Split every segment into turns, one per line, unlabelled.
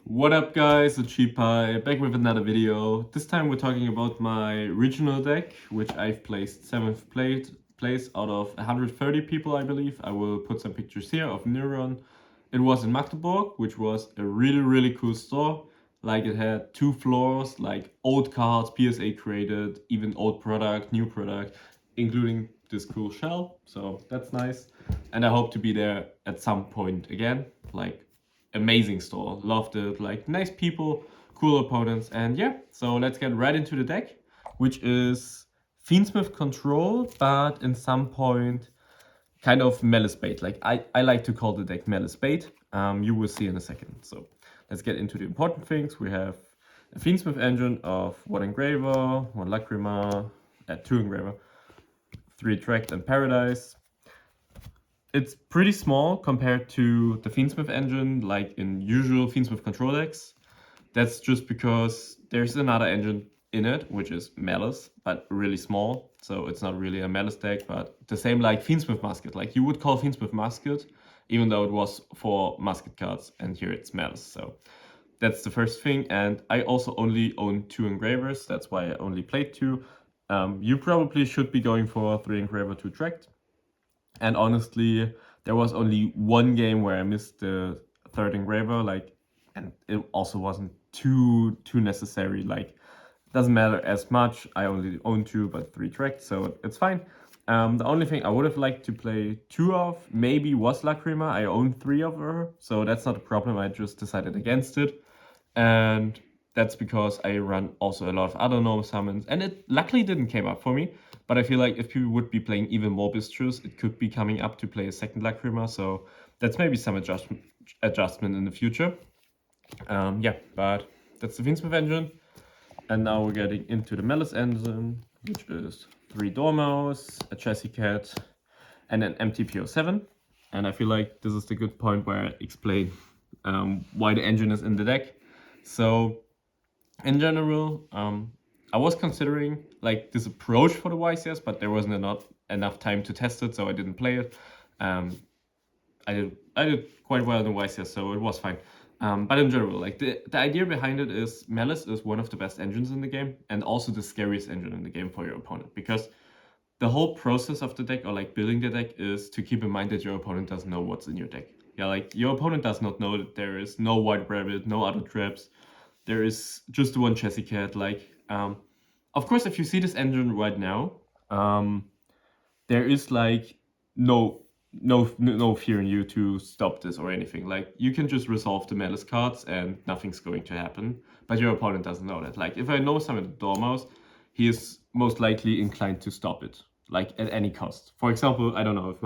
What up guys, it's Pie back with another video. This time we're talking about my regional deck, which I've placed 7th place out of 130 people, I believe. I will put some pictures here of Neuron. It was in Magdeburg, which was a really cool store. Like it had 2 floors, like old cards, PSA created, even old product, new product, including this cool shell. So that's nice. And I hope to be there at some point again, like amazing store, loved it, like nice people, cool opponents, and yeah, so let's get right into the deck, which is Fiend Smith control, but in some point kind of Maliss Bait. Like I like to call the deck Maliss Bait. You will see in a second. So let's get into the important things. We have a Fiend Smith engine of 1 Engraver, 1 Lacrima, 2 Engraver, 3 Attract and Paradise. It's pretty small compared to the Fiend Smith engine, like in usual Fiend Smith control decks. That's just because there's another engine in it, which is Malice, but really small. So it's not really a Malice deck, but the same like Fiend Smith Musket. Like you would call Fiend Smith Musket, even though it was for Musket cards, and here it's Malice. So that's the first thing. And I also only own 2 Engravers. That's why I only played 2. You probably should be going for 3 Engraver, 2 Tracked. And honestly, there was only 1 game where I missed the 3rd Engraver, like, and it also wasn't too necessary. Like, doesn't matter as much. I only own 2, but 3 tracked, so it's fine. The only thing I would have liked to play 2 of maybe was Lacrima. I own 3 of her, so that's not a problem. I just decided against it, and that's because I run also a lot of other normal summons, and it luckily didn't came up for me. But I feel like if people would be playing even more Bystials, it could be coming up to play a second Lacrima, so that's maybe some adjustment in the future. Yeah, but that's the Fiend Smith engine. And now we're getting into the Malice engine, which is 3 Dormouse, a Chassis Cat, and an MTPO7. And I feel like this is the good point where I explain why the engine is in the deck. So in general, I was considering like this approach for the YCS, but there wasn't enough time to test it, so I didn't play it. I did quite well in the YCS, so it was fine. But in general, like the idea behind it is Malice is one of the best engines in the game, and also the scariest engine in the game for your opponent, because the whole process of the deck, or like building the deck, is to keep in mind that your opponent doesn't know what's in your deck. Yeah, like your opponent does not know that there is no White Rabbit, no other traps. There is just the 1 Chassis Cat. Like, of course, if you see this engine right now, there is like no fear in you to stop this or anything. Like you can just resolve the Malice cards and nothing's going to happen. But your opponent doesn't know that. Like if I know some of the Dormouse, he is most likely inclined to stop it, like at any cost. For example, I don't know if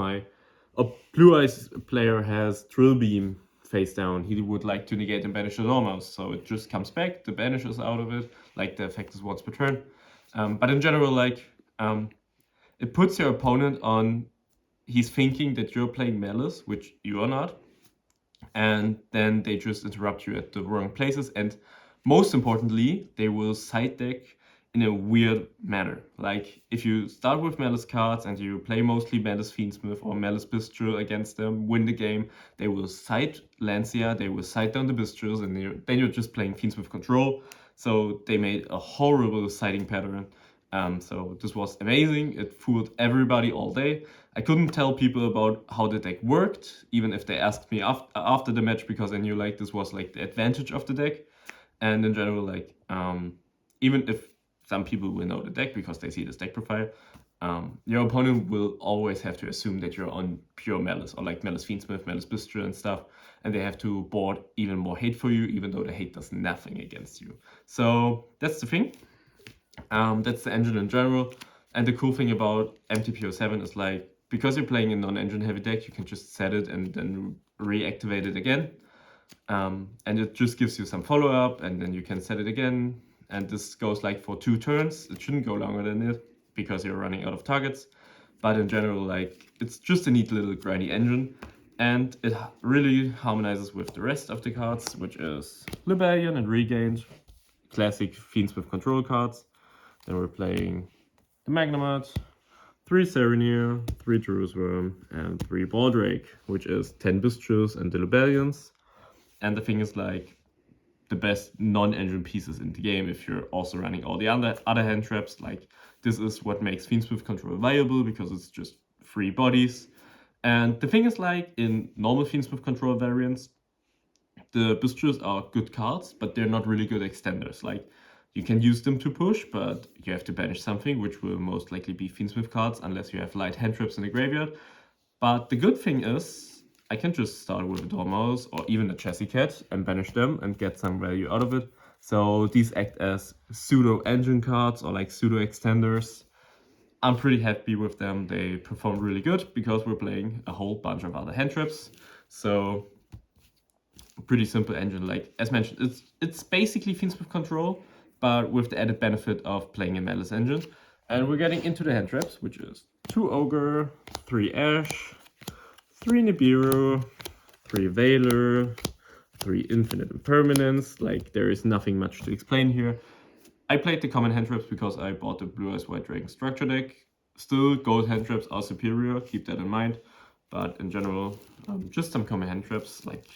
a Blue Eyes player has Drill Beam face down, he would like to negate and banish the Dormouse, so it just comes back, the banish is out of it, like the effect is once per turn. But in general, like it puts your opponent on, he's thinking that you're playing Malice, which you are not, and then they just interrupt you at the wrong places, and most importantly, they will side deck in a weird manner. Like if you start with Malice cards and you play mostly Malice Fiend Smith or Malice Bystial against them, win the game, they will side Lancia, they will side down the Bystials, and then you're just playing Fiend Smith control. So they made a horrible siding pattern. So this was amazing. It fooled everybody all day. I couldn't tell people about how the deck worked, even if they asked me after the match, because I knew like this was like the advantage of the deck. And in general, like even if some people will know the deck because they see this deck profile, your opponent will always have to assume that you're on pure Malice, or like Malice Fiend Smith, Malice Bystial and stuff, and they have to board even more hate for you, even though the hate does nothing against you. So that's the thing. That's the engine in general. And the cool thing about MTPO7 is like, because you're playing a non-engine heavy deck, you can just set it and then reactivate it again. And it just gives you some follow-up, and then you can set it again. And this goes like for 2 turns. It shouldn't go longer than it because you're running out of targets. But in general, like it's just a neat little grindy engine. And it really harmonizes with the rest of the cards, which is Rebellion and Regained, classic Fiend Smith control cards. Then we're playing the Magnemite, 3 Serenir, 3 Jerusalem, and 3 Baldrake, which is 10 Bystials and the Rebellions. And the thing is like, the best non-engine pieces in the game if you're also running all the other hand traps. Like, this is what makes Fiend Smith control viable, because it's just 3 bodies. And the thing is, like, in normal Fiend Smith control variants, the Bystials are good cards, but they're not really good extenders. Like, you can use them to push, but you have to banish something, which will most likely be Fiend Smith cards, unless you have light hand traps in the graveyard. But the good thing is, I can just start with a Dormouse or even a Chassis Cat and banish them and get some value out of it. So these act as pseudo engine cards or like pseudo extenders. I'm pretty happy with them. They perform really good because we're playing a whole bunch of other hand traps. So pretty simple engine. Like, as mentioned, it's basically Fiend Smith control, but with the added benefit of playing a Malice engine. And we're getting into the hand traps, which is 2 Ogre, 3 Ash, 3 Nibiru, 3 Veiler, 3 Infinite Impermanence. Like, there is nothing much to explain here. I played the common hand traps because I bought the Blue Eyes White Dragon structure deck. Still, gold hand traps are superior, keep that in mind. But in general, just some common hand traps. Like,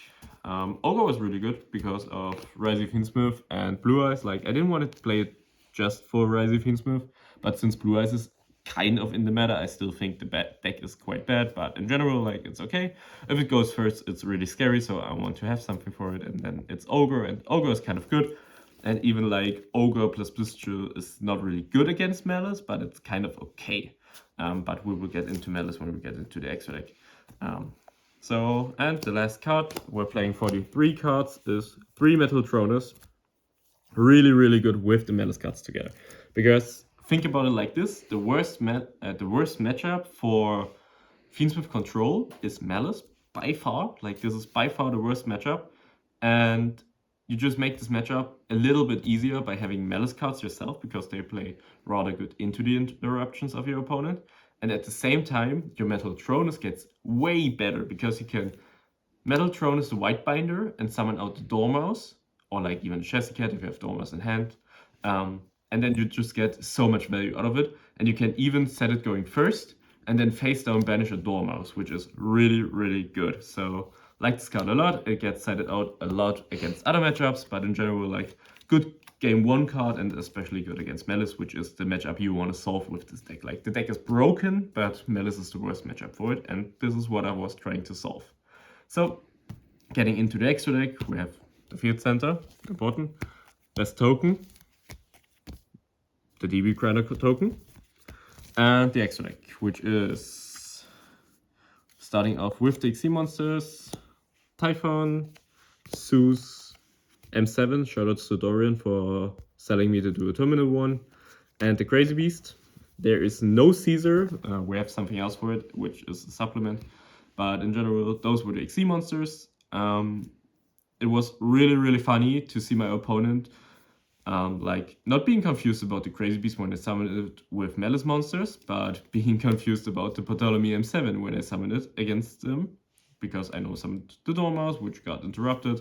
Ogre was really good because of Rising Fiend Smith and Blue Eyes. Like, I didn't want to play it just for Rising Fiend Smith, but since Blue Eyes is kind of in the meta, I still think the deck is quite bad. But in general, like, it's okay. If it goes first, it's really scary, so I want to have something for it. And then it's Ogre, and Ogre is kind of good. And even like Ogre plus Bystial is not really good against Malice, but it's kind of okay. But we will get into Malice when we get into the extra deck. And the last card, we're playing 43 cards, is 3 Metaltroners. Really, really good with the Malice cards together. Because think about it like this, the worst matchup for Fiend Smith control is Malice, by far. Like, this is by far the worst matchup. And you just make this matchup a little bit easier by having Malice cards yourself, because they play rather good into the interruptions of your opponent. And at the same time, your Metaltronus gets way better, because you can Metaltronus the White Binder and summon out the Dormouse, or like even the Chassis Cat if you have Dormouse in hand. And then you just get so much value out of it. And you can even set it going first, and then face down banish a Dormouse, which is really, really good. So, like this card a lot. It gets setted out a lot against other matchups, but in general, like, good game 1 card, and especially good against Malice, which is the matchup you want to solve with this deck. Like, the deck is broken, but Malice is the worst matchup for it, and this is what I was trying to solve. So, getting into the extra deck, we have the Field Center, important, best token, the DB Grinder token, and the extra deck, which is starting off with the XC monsters, Typhon, Zeus, M7, shoutouts to Dorian for selling me to do a terminal one, and the Crazy Beast. There is no Caesar, we have something else for it, which is a supplement, but in general, those were the XC monsters. It was really, really funny to see my opponent like, not being confused about the Crazy Beast when I summoned it with Malice monsters, but being confused about the Ptolemy M7 when I summoned it against them, because I know summoned the Dormouse, which got interrupted.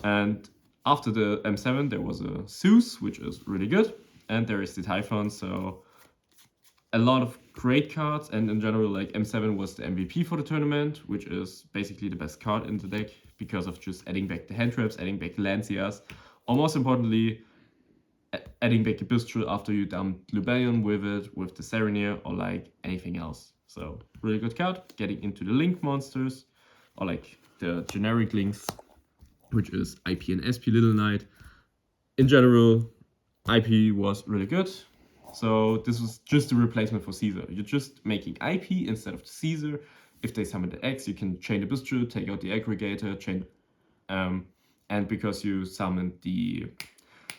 And after the M7, there was a Zeus, which is really good, and there is the Typhon, so a lot of great cards. And in general, like, M7 was the MVP for the tournament, which is basically the best card in the deck because of just adding back the hand traps, adding back Lancias, or most importantly, adding back a Bystial after you dump Lubellion with it, with the Serenir, or like anything else. So, really good card. Getting into the Link monsters, or like the generic Links, which is IP and SP Little Knight. In general, IP was really good. So this was just a replacement for Caesar. You're just making IP instead of the Caesar. If they summon the X, you can chain the Bystial, take out the aggregator, chain, and because you summoned the,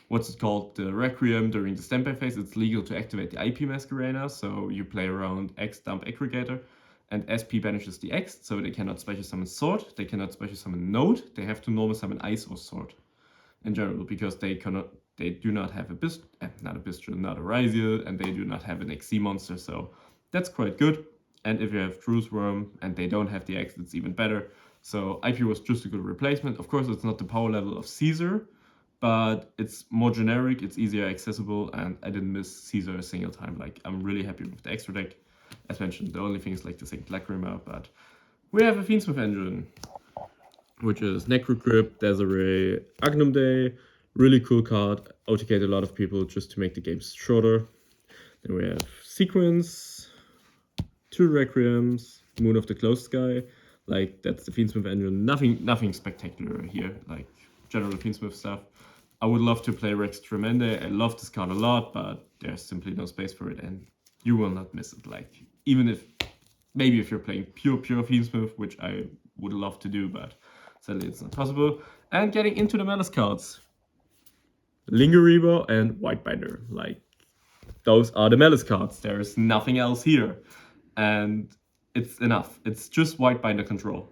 what's it called, the Requiem during the standby phase, it's legal to activate the IP Masquerena. So you play around X dump aggregator, and SP banishes the X, so they cannot special summon Sword, they cannot special summon Node, they have to normal summon Ice or Sword in general, because they do not have a Bystial, not a Ryziel, and they do not have an XC monster, so that's quite good. And if you have Truce Worm and they don't have the X, it's even better. So IP was just a good replacement. Of course, it's not the power level of Caesar, but it's more generic, it's easier accessible, and I didn't miss Caesar a single time. Like, I'm really happy with the extra deck. As mentioned, the only thing is like the Saint Lacrima, but we have a Fiend Smith engine. which is Necrocrypt, Desiree, Agnum Day. Really cool card. OTK'd a lot of people just to make the games shorter. Then we have Sequence, 2 Requiems, Moon of the Closed Sky. Like, that's the Fiend Smith engine. Nothing spectacular here, like general Fiend Smith stuff. I would love to play Rex Tremende. I love this card a lot, but there's simply no space for it, and you will not miss it. Like, even if, maybe if you're playing pure Fiend Smith, which I would love to do, but sadly it's not possible. And getting into the Malice cards. Linger Reaver and Whitebinder. Like, those are the Malice cards. There's nothing else here. And it's enough. It's just Whitebinder control.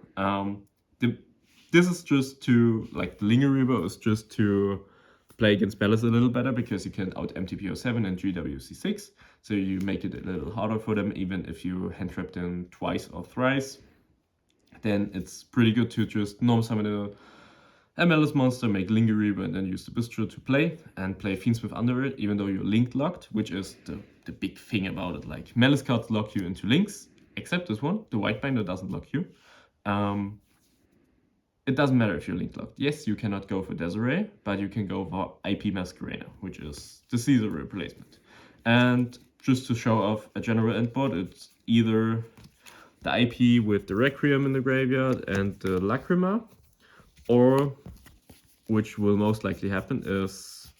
This is just to, like, the Linger Reaver is just to play against Malice a little better because you can out MTPO7 and GWC6. So you make it a little harder for them, even if you hand trap them twice or thrice. Then it's pretty good to just norm summon a Malice monster, make Linger Reaver, and then use the Bystial to play, and play Fiend Smith under it, even though you're linked locked, which is the big thing about it. Like, Malice cards lock you into links, except this one. The Whitebinder doesn't lock you. It doesn't matter if you're linked locked. Yes, you cannot go for Desiree, but you can go for IP Masquerader, which is the Caesar replacement. And just to show off a general endboard, it's either the IP with the Requiem in the graveyard and the Lacrima, or, which will most likely happen, is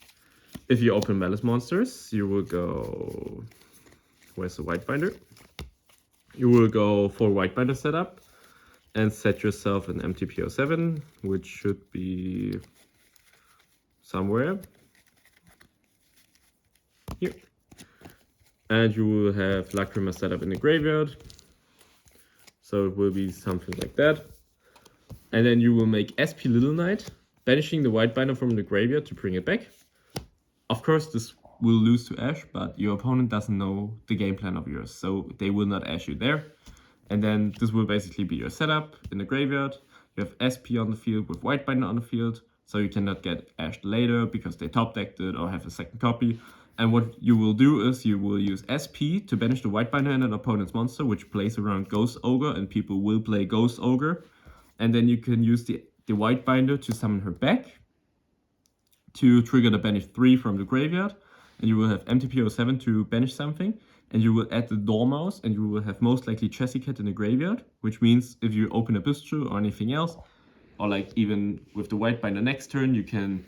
if you open Malice monsters, you will go, where's the Whitebinder? You will go for Whitebinder setup and set yourself an MTPO7, which should be somewhere here. And you will have Lacrima set up in the graveyard. So it will be something like that. And then you will make SP Little Knight, banishing the Whitebinder from the graveyard to bring it back. Of course, this will lose to Ash, but your opponent doesn't know the game plan of yours, so they will not Ash you there. And then this will basically be your setup in the graveyard. You have SP on the field with Whitebinder on the field, so you cannot get Ashed later because they top decked it or have a second copy. And what you will do is you will use SP to banish the Whitebinder and an opponent's monster, which plays around Ghost Ogre, and people will play Ghost Ogre. And then you can use the Whitebinder to summon her back to trigger the banish 3 from the graveyard. And you will have MTPO7 to banish something. And you will add the Dormouse, and you will have most likely Chessy Cat in the graveyard, which means if you open a Bystial or anything else, or like even with the Whitebinder next turn, you can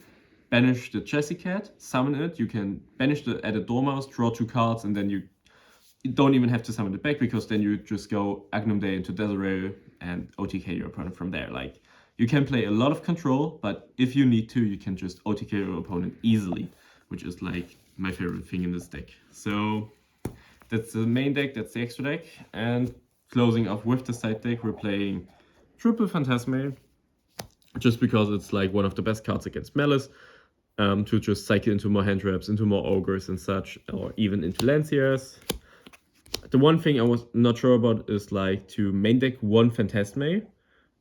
banish the Chessy Cat, summon it, you can banish the added Dormouse, draw 2 cards, and then you don't even have to summon it back, because then you just go Agnum Day into Desiree and OTK your opponent from there. Like, you can play a lot of control, but if you need to, you can just OTK your opponent easily, which is like my favorite thing in this deck. So that's the main deck, that's the extra deck. And closing off with the side deck, we're playing Triple Phantasme, just because it's like one of the best cards against Malice, to just cycle into more hand traps, into more ogres and such, or even into Lanciers. The one thing I was not sure about is like to main deck one Phantasme,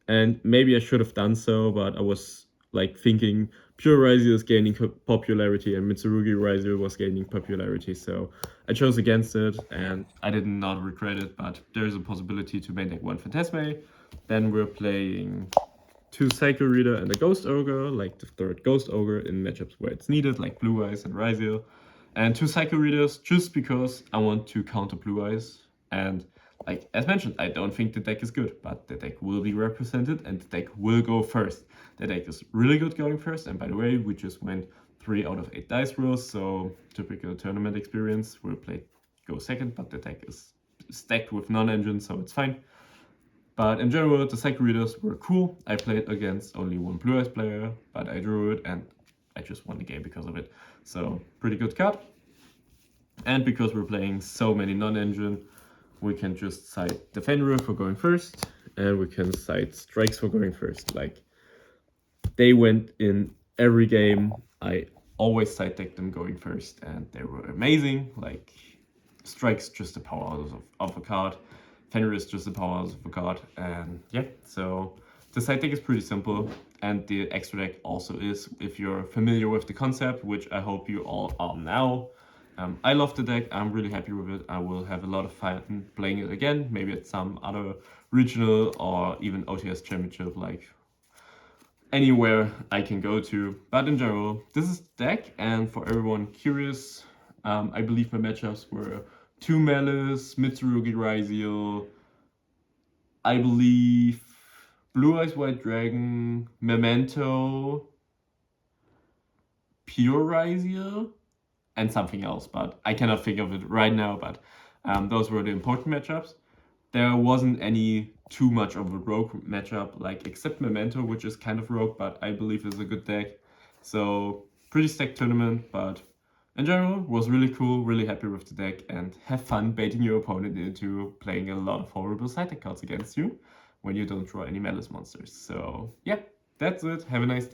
and maybe I should have done so, but I was like thinking Pure Raziel is gaining popularity and Mitsurugi Raziel was gaining popularity, so I chose against it, and I did not regret it, but there is a possibility to main deck one Phantasme. Then we're playing 2 Cycle Reader and a Ghost Ogre, like the 3rd Ghost Ogre in matchups where it's needed, like Blue Eyes and Raziel. And 2 Cycle Readers just because I want to counter Blue Eyes. And like, as mentioned, I don't think the deck is good, but the deck will be represented and the deck will go first. The deck is really good going first, and by the way, we just went 3 out of 8 dice rolls, so typical tournament experience. We'll play go second, but the deck is stacked with non-engine, so it's fine. But in general, the Cycle Readers were cool. I played against only 1 Blue Eyes player, but I drew it and I just won the game because of it. So, pretty good card. And because we're playing so many non-engine, we can just side the Fenrir for going first, and we can side Strikes for going first. Like, they went in every game. I always side decked them going first, and they were amazing. Like, Strikes just a powerhouse of a card. Fenrir is just a powerhouse of a card, and yeah, so the side deck is pretty simple, and the extra deck also is, if you're familiar with the concept, which I hope you all are now. I love the deck, I'm really happy with it. I will have a lot of fun playing it again, maybe at some other regional or even OTS championship, like anywhere I can go to. But in general, this is the deck, and for everyone curious, I believe my matchups were 2 Malice, Mitsurugi Ryziel, I believe Blue Eyes White Dragon, Memento, Pure Ryziel, and something else, but I cannot think of it right now, but those were the important matchups. There wasn't any too much of a rogue matchup, like except Memento, which is kind of rogue, but I believe is a good deck. So pretty stacked tournament, but in general was really cool, really happy with the deck, and have fun baiting your opponent into playing a lot of horrible side deck cards against you when you don't draw any Malice monsters. So yeah, that's it. Have a nice day.